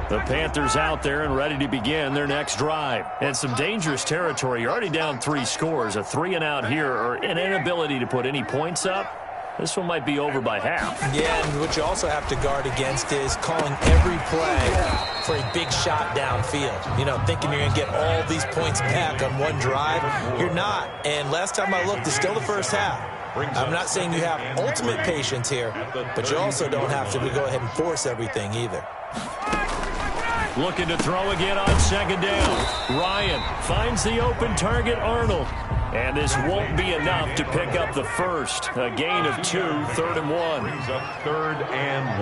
The Panthers out there and ready to begin their next drive. And some dangerous territory. You're already down 3 scores. A 3-and-out here or an inability to put any points up. This one might be over by half. Yeah, and what you also have to guard against is calling every play for a big shot downfield. You know, thinking you're going to get all these points back on one drive. You're not. And last time I looked, it's still the first half. I'm not saying you have ultimate patience here, but you also don't have to go ahead and force everything either. Looking to throw again on second down. Ryan finds the open target, Arnold. And this won't be enough to pick up the first. A gain of 2, 3rd and 1. Brings up 3rd and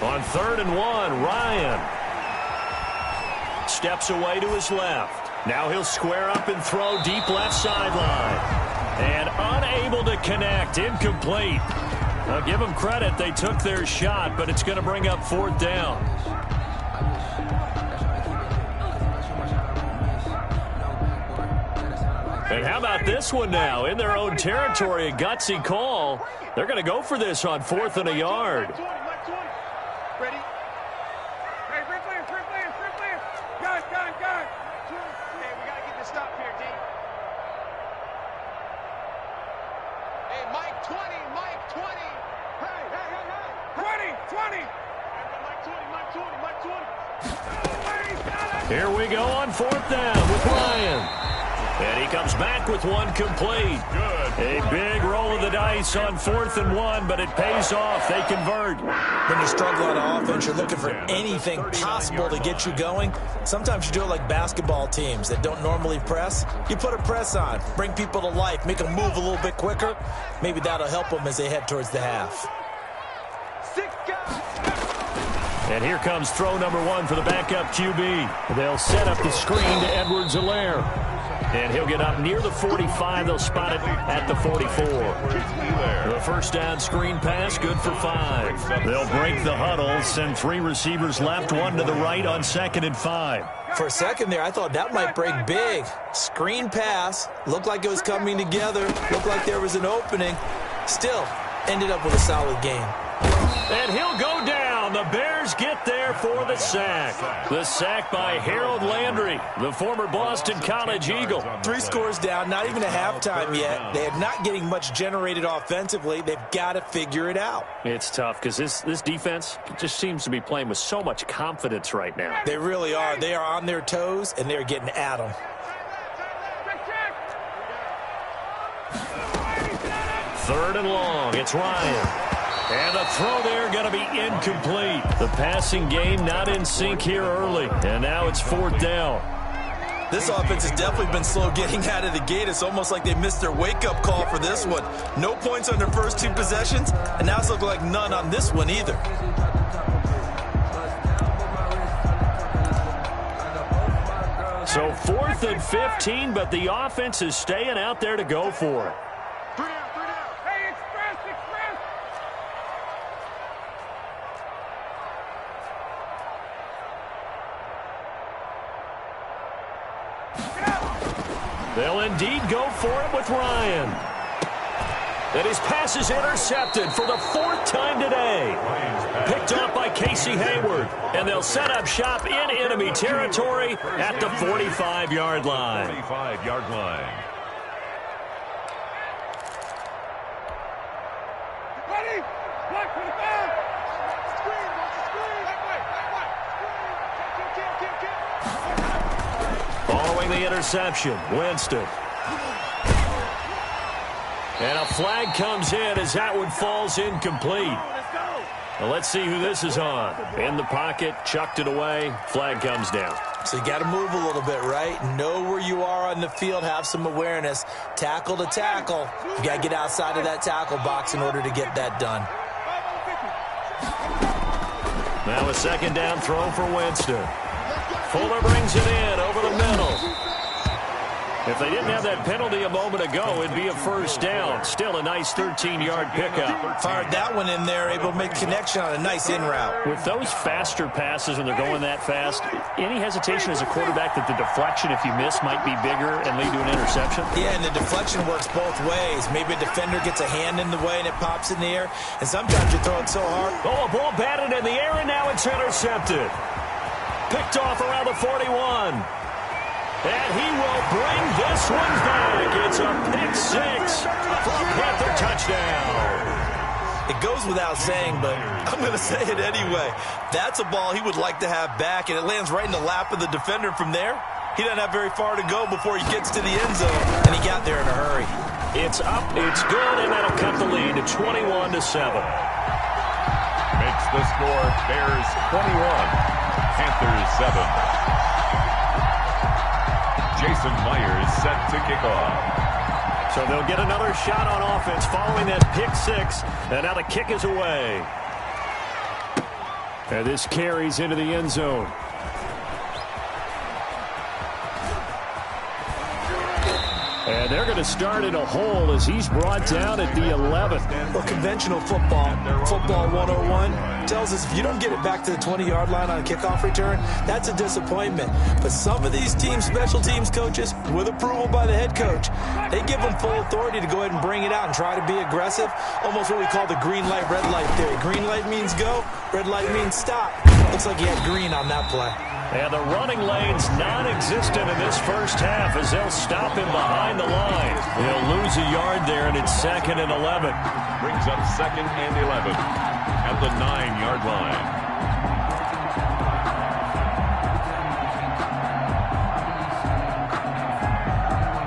1. On 3rd and 1, Ryan steps away to his left. Now he'll square up and throw deep left sideline. And unable to connect, incomplete. I'll give them credit, they took their shot, but it's going to bring up 4th down. And how about this one now? In their own territory, a gutsy call. They're going to go for this on 4th and a yard. Ready? Hey, free players. Guys. Hey, we got to get this stop here, D. Hey, Mike 20. Hey. 20. Mike 20. Here we go on 4th down with Ryan. And he comes back with one complete. A big roll of the dice on 4th and 1, but it pays off. They convert. When you struggle on offense, you're looking for anything possible to get you going. Sometimes you do it like basketball teams that don't normally press. You put a press on, bring people to life, make them move a little bit quicker. Maybe that'll help them as they head towards the half. And here comes throw number 1 for the backup QB. They'll set up the screen to Edwards-Helaire. And he'll get up near the 45. They'll spot it at the 44. The first down screen pass, good for 5. They'll break the huddle, send 3 receivers left, 1 to the right on 2nd and 5. For a second there, I thought that might break big. Screen pass, looked like it was coming together, looked like there was an opening. Still, ended up with a solid game. And he'll go down. The Bears get there for the sack. The sack by Harold Landry, the former Boston College Eagle. 3 scores down, not even a halftime yet. They are not getting much generated offensively. They've got to figure it out. It's tough because this defense just seems to be playing with so much confidence right now. They really are. They are on their toes, and they're getting at them. 3rd and long. It's Ryan. And the throw there going to be incomplete. The passing game not in sync here early. And now it's 4th down. This offense has definitely been slow getting out of the gate. It's almost like they missed their wake-up call for this one. No points on their first 2 possessions, and now it's looking like none on this one either. So 4th and 15, but the offense is staying out there to go for it. They'll indeed go for it with Ryan. And his pass is intercepted for the 4th time today. Picked up by Casey Hayward. And they'll set up shop in enemy territory at the 45-yard line. 45-yard line. Ready? Block for the ball. Screen. Following the interception, Winston. And a flag comes in as that one falls incomplete. Well, let's see who this is on. In the pocket, chucked it away, flag comes down. So you got to move a little bit, right? Know where you are on the field, have some awareness. Tackle to tackle. You got to get outside of that tackle box in order to get that done. Now a second down throw for Winston. Fuller brings it in over the middle. If they didn't have that penalty a moment ago, it'd be a first down. Still a nice 13-yard pickup. Fired that one in there, able to make connection on a nice in route. With those faster passes when they're going that fast, any hesitation as a quarterback that the deflection, if you miss, might be bigger and lead to an interception? Yeah, and the deflection works both ways. Maybe a defender gets a hand in the way and it pops in the air, and sometimes you throw it so hard. Oh, a ball batted in the air, and now it's intercepted. Picked off around the 41. And he will bring this one back. It's a pick-6 for a Panther touchdown. It goes without saying, but I'm going to say it anyway. That's a ball he would like to have back, and it lands right in the lap of the defender from there. He doesn't have very far to go before he gets to the end zone, and he got there in a hurry. It's up, it's good, and that'll cut the lead to 21-7. Makes the score Bears 21, Panthers 7. Jason Myers set to kick off. So they'll get another shot on offense following that pick-6, and now the kick is away. And this carries into the end zone. And they're going to start in a hole as he's brought down at the 11. Well, conventional football 101, tells us if you don't get it back to the 20-yard line on a kickoff return, that's a disappointment. But some of these teams, special teams coaches, with approval by the head coach, they give them full authority to go ahead and bring it out and try to be aggressive. Almost what we call the green light, red light theory. Green light means go, red light means stop. Looks like he had green on that play. And the running lane's non-existent in this first half as they'll stop him behind the line. He'll lose a yard there, and it's 2nd and 11. Brings up 2nd and 11 at the 9-yard line.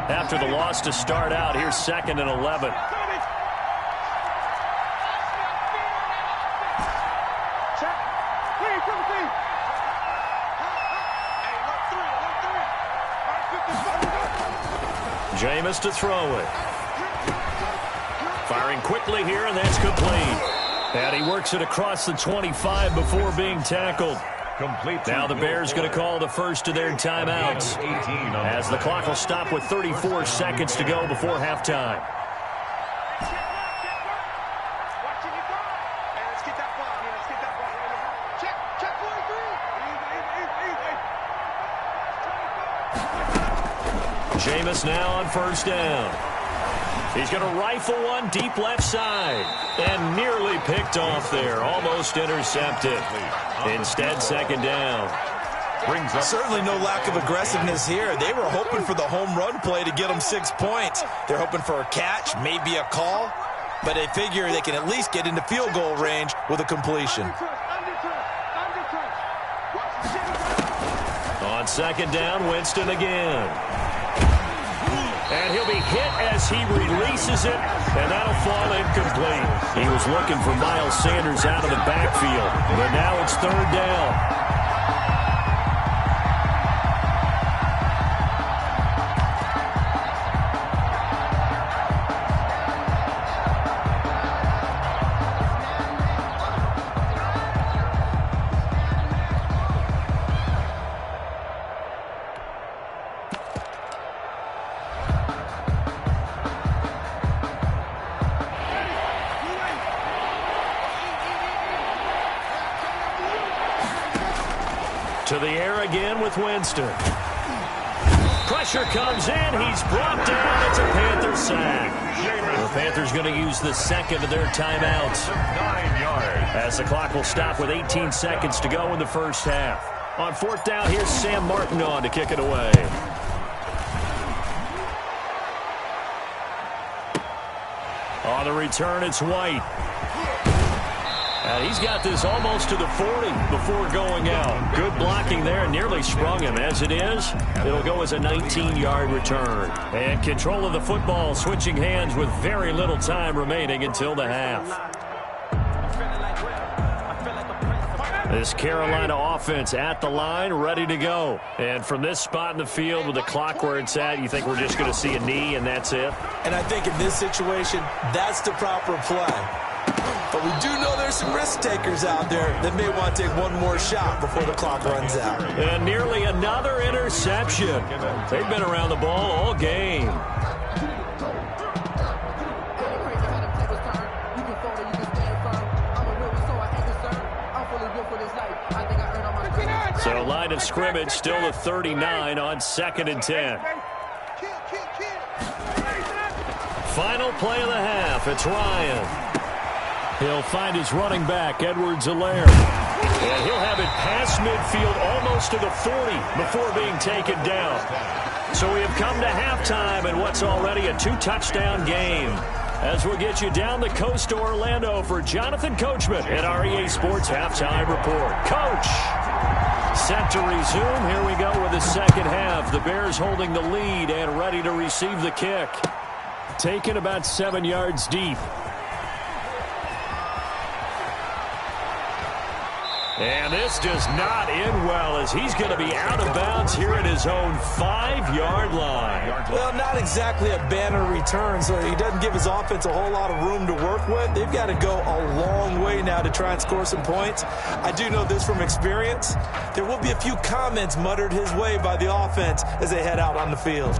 After the loss to start out, here's 2nd and 11. Jameis to throw it. Firing quickly here, and that's complete. And he works it across the 25 before being tackled. Complete. Now the Bears going to call the first of their timeouts as the clock will stop with 34 seconds to go before halftime. Jameis now on first down. He's going to rifle one deep left side. And nearly picked off there. Almost intercepted. Instead, 2nd down. Brings up. Certainly no lack of aggressiveness here. They were hoping for the home run play to get them 6 points. They're hoping for a catch, maybe a call. But they figure they can at least get into field goal range with a completion. On 2nd down, Winston again. And he'll be hit as he releases it, and that'll fall incomplete. He was looking for Miles Sanders out of the backfield, but now it's 3rd down. To the air again with Winston. Pressure comes in. He's brought down. It's a Panther sack. The Panthers going to use the 2nd of their timeouts. 9 yards. As the clock will stop with 18 seconds to go in the first half. On 4th down, here's Sam Martin on to kick it away. On the return, it's White. And he's got this almost to the 40 before going out. Good blocking there, and nearly sprung him. As it is, it'll go as a 19-yard return. And control of the football, switching hands with very little time remaining until the half. This Carolina offense at the line, ready to go. And from this spot in the field with the clock where it's at, you think we're just going to see a knee and that's it? And I think in this situation, that's the proper play. But we do know there's some risk takers out there that may want to take one more shot before the clock runs out. And nearly another interception. They've been around the ball all game. So line of scrimmage still the 39 on 2nd and 10. Final play of the half. It's Ryan. He'll find his running back, Edwards-Helaire. And he'll have it past midfield almost to the 40 before being taken down. So we have come to halftime in what's already a 2-touchdown game. As we'll get you down the coast to Orlando for Jonathan Coachman at our EA Sports Halftime Report. Coach! Set to resume. Here we go with the second half. The Bears holding the lead and ready to receive the kick. Taken about 7 yards deep. And this does not end well as he's going to be out of bounds here at his own 5-yard line. Well, not exactly a banner return, so he doesn't give his offense a whole lot of room to work with. They've got to go a long way now to try and score some points. I do know this from experience. There will be a few comments muttered his way by the offense as they head out on the field.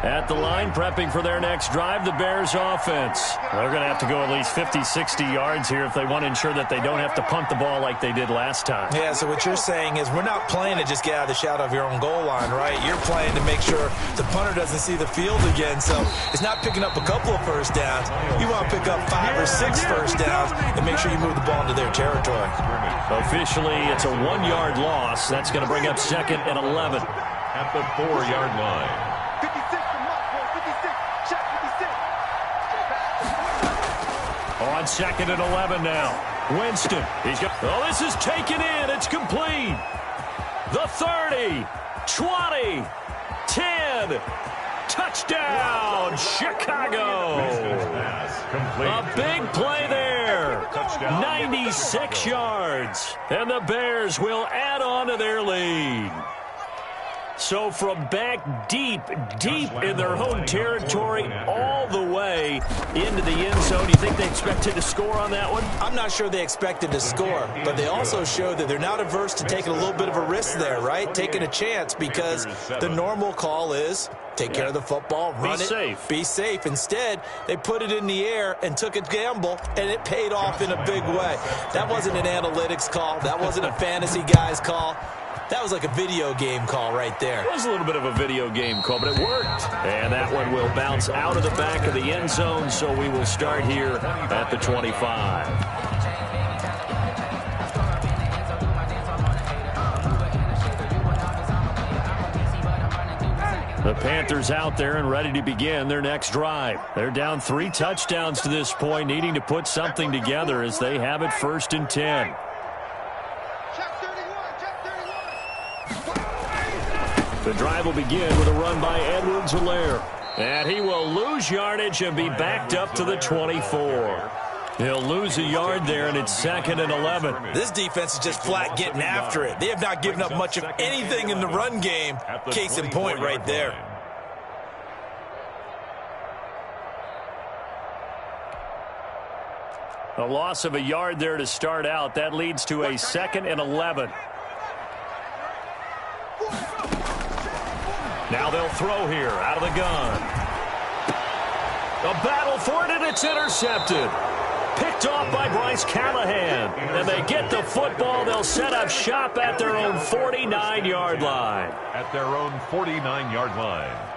At the line, prepping for their next drive, the Bears offense. They're going to have to go at least 50, 60 yards here if they want to ensure that they don't have to punt the ball like they did last time. Yeah, so what you're saying is we're not playing to just get out of the shadow of your own goal line, right? You're playing to make sure the punter doesn't see the field again. So it's not picking up a couple of first downs. You want to pick up 5 or 6 first downs and make sure you move the ball into their territory. Officially, it's a 1-yard loss. That's going to bring up 2nd and 11. At the 4-yard line. On 2nd and 11 now. Winston. Oh, this is taken in. It's complete. The 30, 20, 10. Touchdown, Chicago. A big play there. 96 yards. And the Bears will add on to their lead. So from back deep in their own territory all the way into the end zone, you think they expected to score on that one? I'm not sure they expected to score, but they also show that they're not averse to taking a little bit of a risk there, right? Taking a chance because the normal call is take care of the football, run it, be safe. Instead, they put it in the air and took a gamble, and it paid off in a big way. That wasn't an analytics call. That wasn't a fantasy guy's call. That was like a video game call right there. It was a little bit of a video game call, but it worked. And that one will bounce out of the back of the end zone, so we will start here at the 25. The Panthers out there and ready to begin their next drive. They're down 3 touchdowns to this point, needing to put something together as they have it 1st and 10. The drive will begin with a run by Edwards-Helaire. And he will lose yardage and be backed up to the 24. He'll lose a yard there, and it's 2nd and 11. This defense is just flat getting after it. They have not given up much of anything in the run game. Case in point right there. A loss of a yard there to start out. That leads to a 2nd and 11. Now they'll throw here out of the gun. A battle for it, and it's intercepted. Picked off by Bryce Callahan. And they get the football. They'll set up shop at their own 49-yard line. At their own 49-yard line.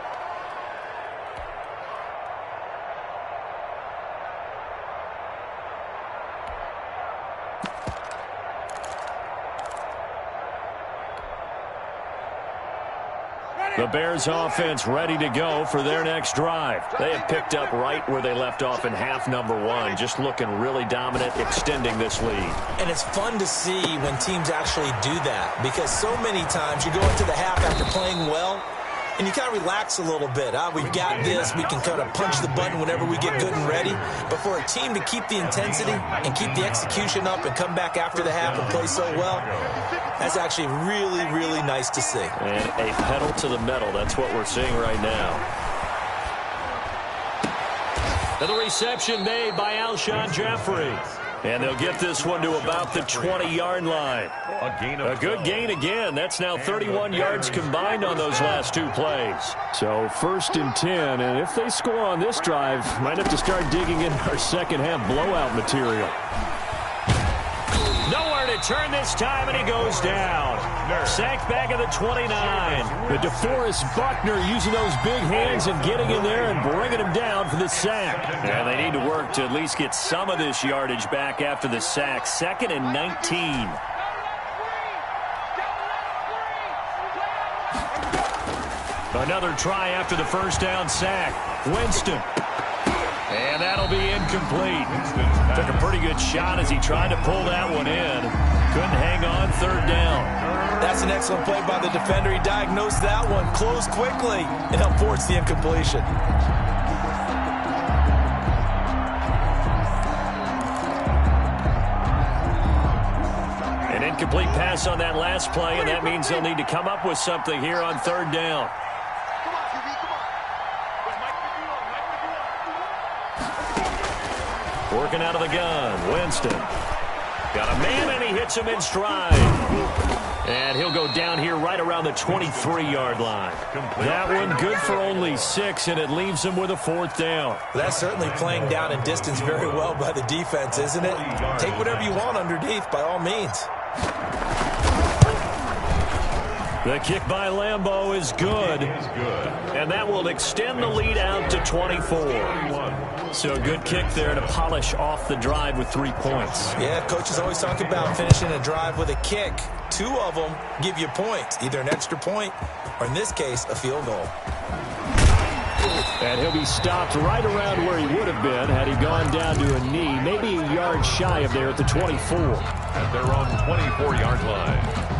The Bears offense ready to go for their next drive. They have picked up right where they left off in half number 1, just looking really dominant, extending this lead. And it's fun to see when teams actually do that because so many times you go into the half after playing well and you kind of relax a little bit. We've got this. We can kind of punch the button whenever we get good and ready. But for a team to keep the intensity and keep the execution up and come back after the half and play so well, that's actually really, really nice to see. And a pedal to the metal. That's what we're seeing right now. And the reception made by Alshon Jeffrey. And they'll get this one to about the 20-yard line. A good gain again. That's now 31 yards combined on those last two plays. So 1st and 10, and if they score on this drive, might have to start digging in our second-half blowout material. Nowhere to turn this time, and he goes down. Sacked back at the 29. But DeForest Buckner using those big hands and getting in there and bringing him down for the sack. And they need to work to at least get some of this yardage back after the sack. 2nd and 19. Another try after the first down sack. Winston. And that'll be incomplete. Took a pretty good shot as he tried to pull that one in. Couldn't hang on 3rd down. That's an excellent play by the defender. He diagnosed that one, closed quickly, and helped force the incompletion. An incomplete pass on that last play, and that means they'll need to come up with something here on 3rd down. Working out of the gun, Winston. Got a man, and he hits him in stride. And he'll go down here right around the 23-yard line. That one good for only 6, and it leaves him with a 4th down. That's certainly playing down in distance very well by the defense, isn't it? Take whatever you want underneath, by all means. The kick by Lambeau is good. And that will extend the lead out to 24. So a good kick there to polish off the drive with 3 points. Yeah, coaches always talk about finishing a drive with a kick. 2 of them give you points, either an extra point or, in this case, a field goal. And he'll be stopped right around where he would have been had he gone down to a knee, maybe a yard shy of there at the 24. At their own 24-yard line.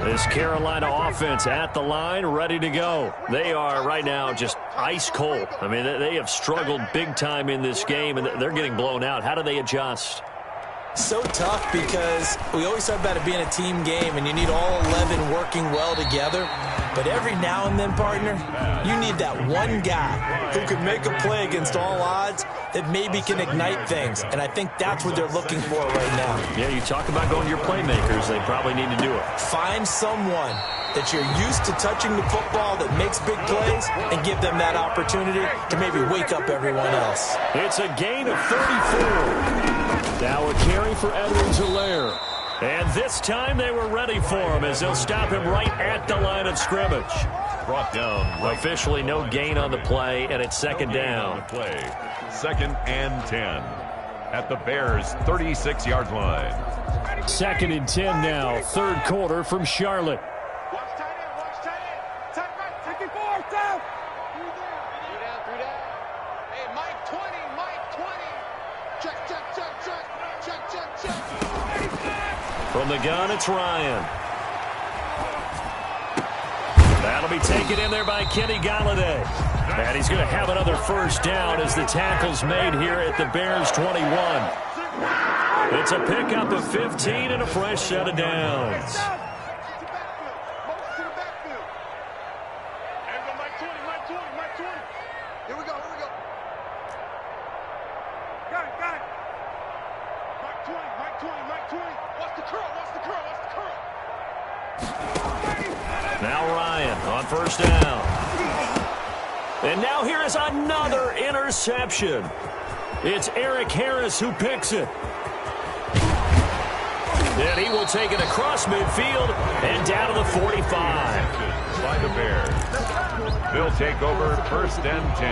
This Carolina offense at the line, ready to go. They are right now just ice cold. I mean, they have struggled big time in this game, and they're getting blown out. How do they adjust? So tough because we always talk about it being a team game, and you need all 11 working well together. But every now and then, partner, you need that one guy who can make a play against all odds that maybe can ignite things. And I think that's what they're looking for right now. Yeah, you talk about going to your playmakers. They probably need to do it. Find someone that you're used to touching the football that makes big plays and give them that opportunity to maybe wake up everyone else. It's a gain of 34. Now a carry for Edwards-Helaire. And this time they were ready for him as they'll stop him right at the line of scrimmage. Brought down. Officially no gain on the play, and it's 2nd down. Play. 2nd and 10 at the Bears' 36-yard line. 2nd and 10 now, 3rd quarter from Charlotte. Watch tight end, watch tight end. Tight right, 54, down. Through that. Hey, Mike 20, Mike 20. Check, check, check, check. Check, check, check. From the gun, it's Ryan. That'll be taken in there by Kenny Galladay. And he's going to have another 1st down as the tackle's made here at the Bears' 21. It's a pickup of 15 and a fresh set of downs. Here we go. Got it. Mike 20. Watch the curl. Now Ryan on 1st down. And now here is another interception. It's Eric Harris who picks it. And he will take it across midfield and down to the 45. By the Bears. They'll take over 1st and 10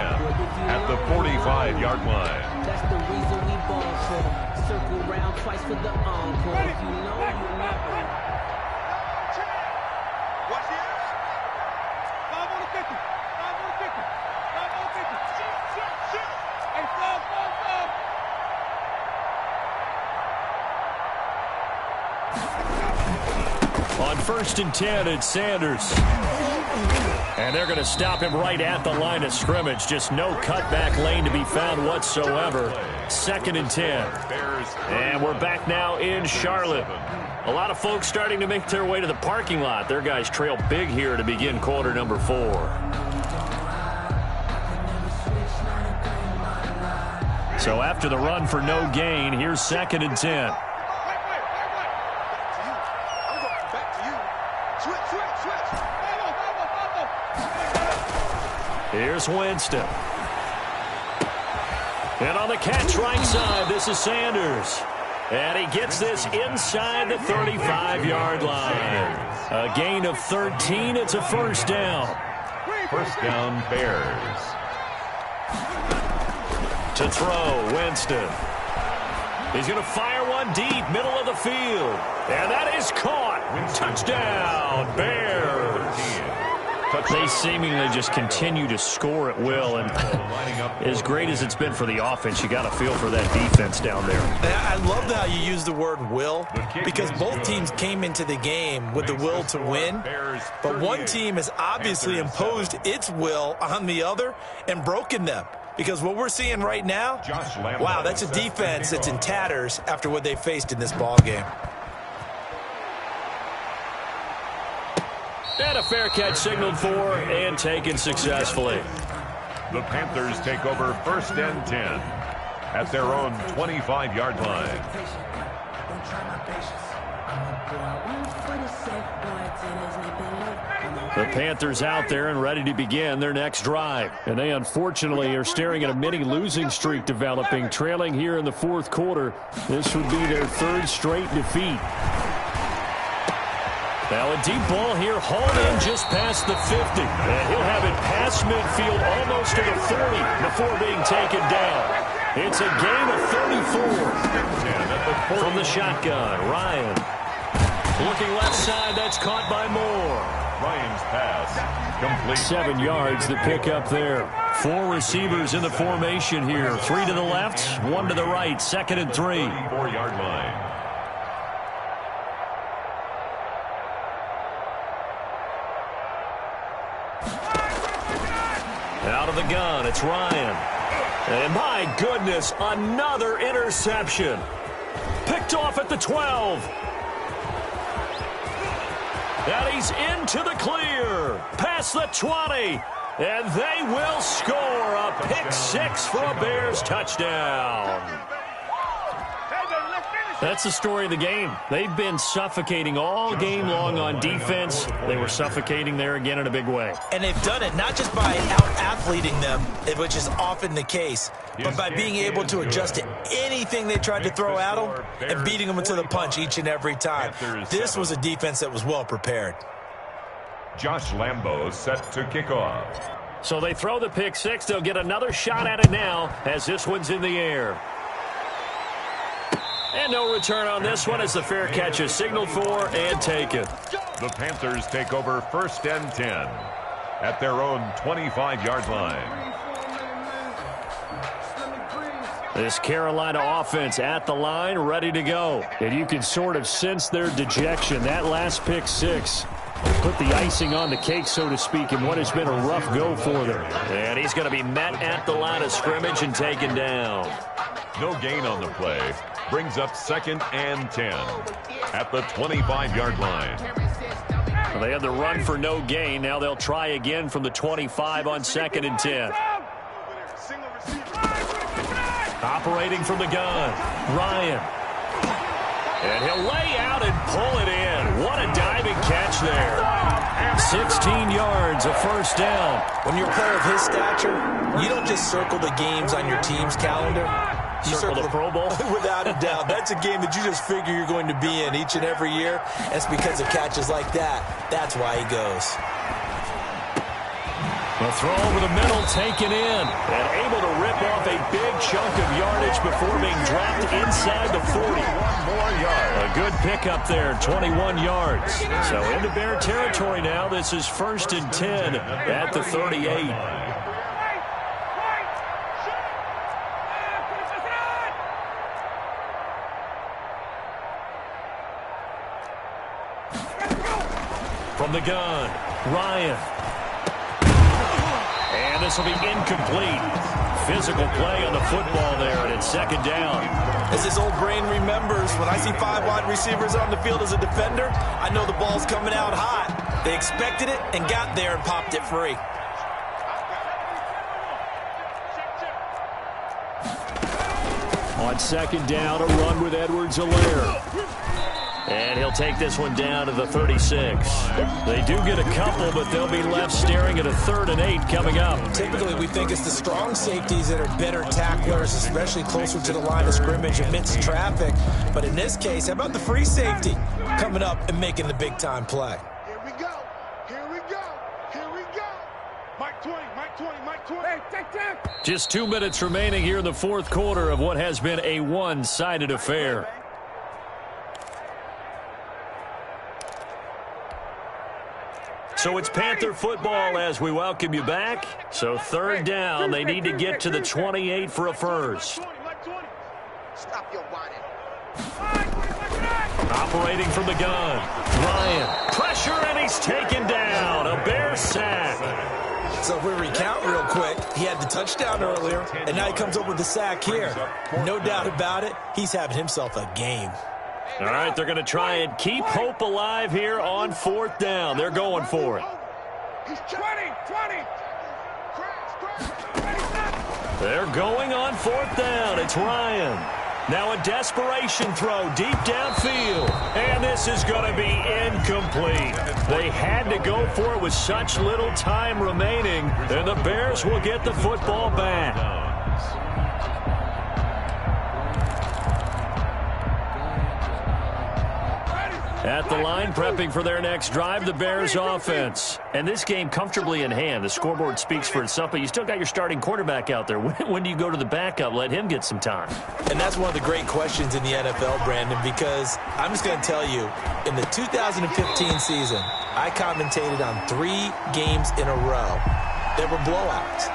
at the 45-yard line. That's the reason we ball for them. Circle round twice for the encore. If you know, you know. Watch the ass. 5 on the 50. 5 on the 50. 5 on the 50. Shoot. Hey, fall. On first and 10 at Sanders. And they're going to stop him right at the line of scrimmage. Just no cutback lane to be found whatsoever. Second and 10. And we're back now in Charlotte. A lot of folks starting to make their way to the parking lot. Their guys trail big here to begin quarter number 4. So after the run for no gain, here's second and 10. Here's Winston. And on the catch right side, this is Sanders. And he gets this inside the 35-yard line. A gain of 13. It's a first down. First down, Bears. To throw, Winston. He's going to fire one deep, middle of the field. And that is caught. Touchdown, Bears. They seemingly just continue to score at will, and as great as it's been for the offense, you got to feel for that defense down there. I love how you use the word will, because both teams came into the game with the will to win, but one team has obviously imposed its will on the other and broken them. Because what we're seeing right now, wow, that's a defense that's in tatters after what they faced in this ballgame. And a fair catch signaled for and taken successfully. The Panthers take over first and 10 at their own 25-yard line. The Panthers out there and ready to begin their next drive. And they unfortunately are staring at a mini losing streak developing, trailing here in the fourth quarter. This would be their third straight defeat. Now a deep ball here, hauled in just past the 50. And he'll have it past midfield almost to the 40 before being taken down. It's a gain of 34. From the shotgun, Ryan. Looking left side, that's caught by Moore. Ryan's pass complete. 7 yards, the pickup there. 4 receivers in the formation here. 3 to the left, 1 to the right. Second and 3. 34-yard line. Out of the gun, it's Ryan. And my goodness, another interception. Picked off at the 12. And he's into the clear. Past the 20. And they will score a pick 6 for a Bears touchdown. That's the story of the game. They've been suffocating all game long on defense. They were suffocating there again in a big way. And they've done it not just by out-athleting them, which is often the case, but by being able to adjust to anything they tried to throw at them and beating them to the punch each and every time. This was a defense that was well prepared. Josh Lambo set to kick off. So they throw the pick 6. They'll get another shot at it now as this one's in the air. And no return on this one as the fair catch is signaled for and taken. The Panthers take over first and 10 at their own 25-yard line. This Carolina offense at the line, ready to go. And you can sort of sense their dejection. That last pick 6 put the icing on the cake, so to speak, in what has been a rough go for them. And he's going to be met at the line of scrimmage and taken down. No gain on the play. Brings up second and 10 at the 25-yard line. Well, they had the run for no gain. Now they'll try again from the 25 on second and 10. Operating from the gun, Ryan. And he'll lay out and pull it in. What a diving catch there. 16 yards, a first down. When you're a player of his stature, you don't just circle the games on your team's calendar. You circle the Pro Bowl? Without a doubt. That's a game that you just figure you're going to be in each and every year. It's because of catches like that. That's why he goes. The throw over the middle, taken in, and able to rip off a big chunk of yardage before being dropped inside the 40. 1 more yard. A good pickup there, 21 yards. So into Bear territory now. This is first and 10 at the 38. From the gun, Ryan. And this will be incomplete. Physical play on the football there, and it's second down. As his old brain remembers, when I see 5 wide receivers on the field as a defender, I know the ball's coming out hot. They expected it and got there and popped it free. On second down, a run with Edwards-Helaire. And he'll take this one down to the 36. They do get a couple, but they'll be left staring at a 3rd and 8 coming up. Typically, we think it's the strong safeties that are better tacklers, especially closer to the line of scrimmage amidst traffic. But in this case, how about the free safety coming up and making the big-time play? Here we go. Here we go. Here we go. Mike 20, Mike 20, Mike 20. Hey, take. Just 2 minutes remaining here in the fourth quarter of what has been a one-sided affair. So it's Panther football as we welcome you back. So 3rd down, they need to get to the 28 for a first. Stop your whining. Operating from the gun, Ryan. Pressure, and he's taken down. A Bear sack. So if we recount real quick, he had the touchdown earlier, and now he comes up with the sack here. No doubt about it, he's having himself a game. All right, they're going to try and keep hope alive here on 4th down. They're going for it. He's 20. They're going on 4th down. It's Ryan. Now a desperation throw deep downfield. And this is going to be incomplete. They had to go for it with such little time remaining. And the Bears will get the football back. At the line, prepping for their next drive, the Bears offense. And this game comfortably in hand. The scoreboard speaks for itself, but you still got your starting quarterback out there. When do you go to the backup? Let him get some time. And that's one of the great questions in the NFL, Brandon, because I'm just going to tell you, in the 2015 season, I commentated on 3 games in a row. They were blowouts.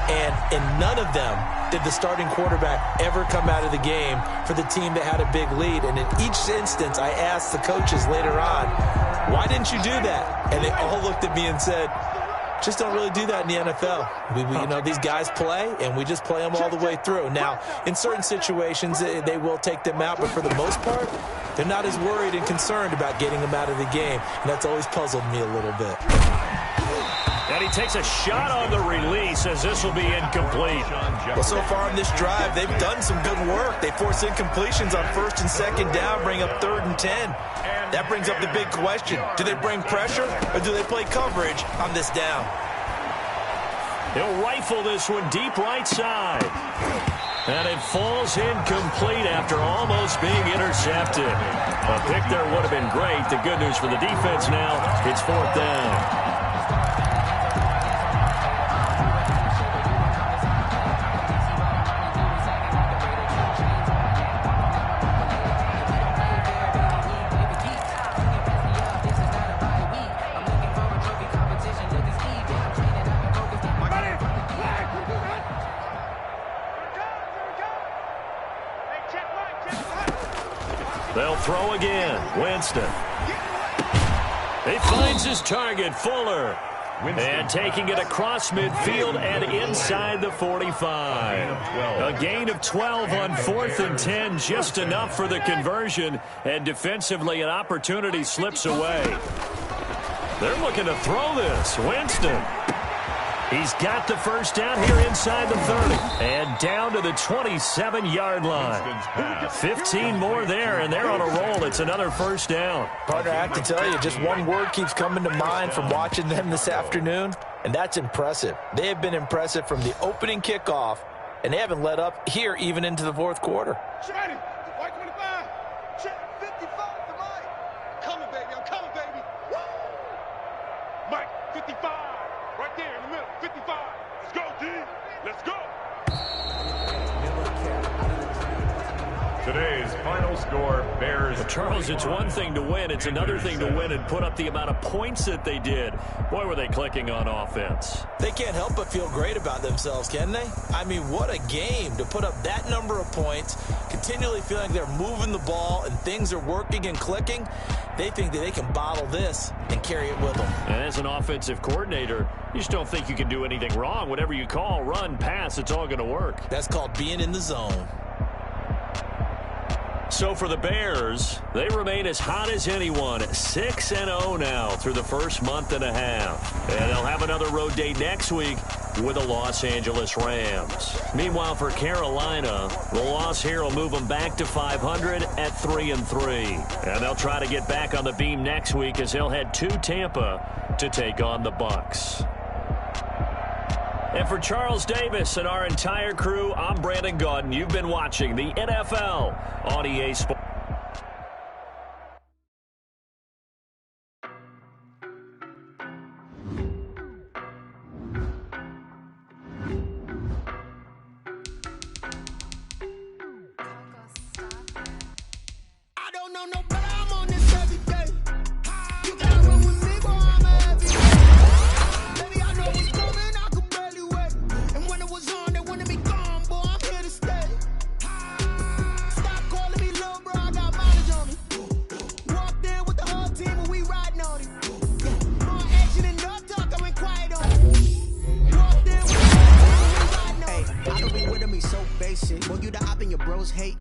And in none of them did the starting quarterback ever come out of the game for the team that had a big lead. And in each instance, I asked the coaches later on, why didn't you do that? And they all looked at me and said, just don't really do that in the NFL. You know, these guys play, and we just play them all the way through. Now, in certain situations, they will take them out, but for the most part, they're not as worried and concerned about getting them out of the game. And that's always puzzled me a little bit. And he takes a shot on the release as this will be incomplete. Well, so far on this drive, they've done some good work. They force incompletions on 1st and 2nd down, bring up 3rd and 10. That brings up the big question. Do they bring pressure or do they play coverage on this down? He'll rifle this one deep right side. And it falls incomplete after almost being intercepted. A pick there would have been great. The good news for the defense now, it's 4th down. They'll throw again. Winston. He finds his target, Fuller. And taking it across midfield and inside the 45. A gain of 12 on 4th and 10, just enough for the conversion. And defensively, an opportunity slips away. They're looking to throw this. Winston. He's got the first down here inside the 30. And down to the 27-yard line. 15 more there, and they're on a roll. It's another first down. Partner, I have to tell you, just one word keeps coming to mind from watching them this afternoon, and that's impressive. They have been impressive from the opening kickoff, and they haven't let up here even into the 4th quarter. Shady, Mike 25. 55 to Mike. Coming, baby. I'm coming, baby. Woo! Mike 55. Right there in the middle, 55. Let's go, D. Let's go. Today's final score, Bears. But Charles, it's one thing to win. It's another thing to win and put up the amount of points that they did. Boy, were they clicking on offense. They can't help but feel great about themselves, can they? I mean, what a game to put up that number of points, continually feeling they're moving the ball and things are working and clicking. They think that they can bottle this and carry it with them. And as an offensive coordinator, you just don't think you can do anything wrong. Whatever you call, run, pass, it's all going to work. That's called being in the zone. So for the Bears, they remain as hot as anyone, 6-0 now through the first month and a half. And they'll have another road day next week with the Los Angeles Rams. Meanwhile, for Carolina, the loss here will move them back to 500 at 3-3. And they'll try to get back on the beam next week as they'll head to Tampa to take on the Bucs. And for Charles Davis and our entire crew, I'm Brandon Gaudin. You've been watching the NFL on EA Sports. I don't know no better, I'm on this every day. You gotta run with me, boy, I'm a heavy weight. Baby, I know what's coming, I could barely wait. And when it was on, they wanted me gone, boy, I'm here to stay. Stop calling me little bro, I got mileage on me. Walked in with the whole team and we riding on it. More action and no talk, I went quiet on it. Walked in with the whole team and we riding on it. I don't be with me so basic. Boy, you the op and your bros hate.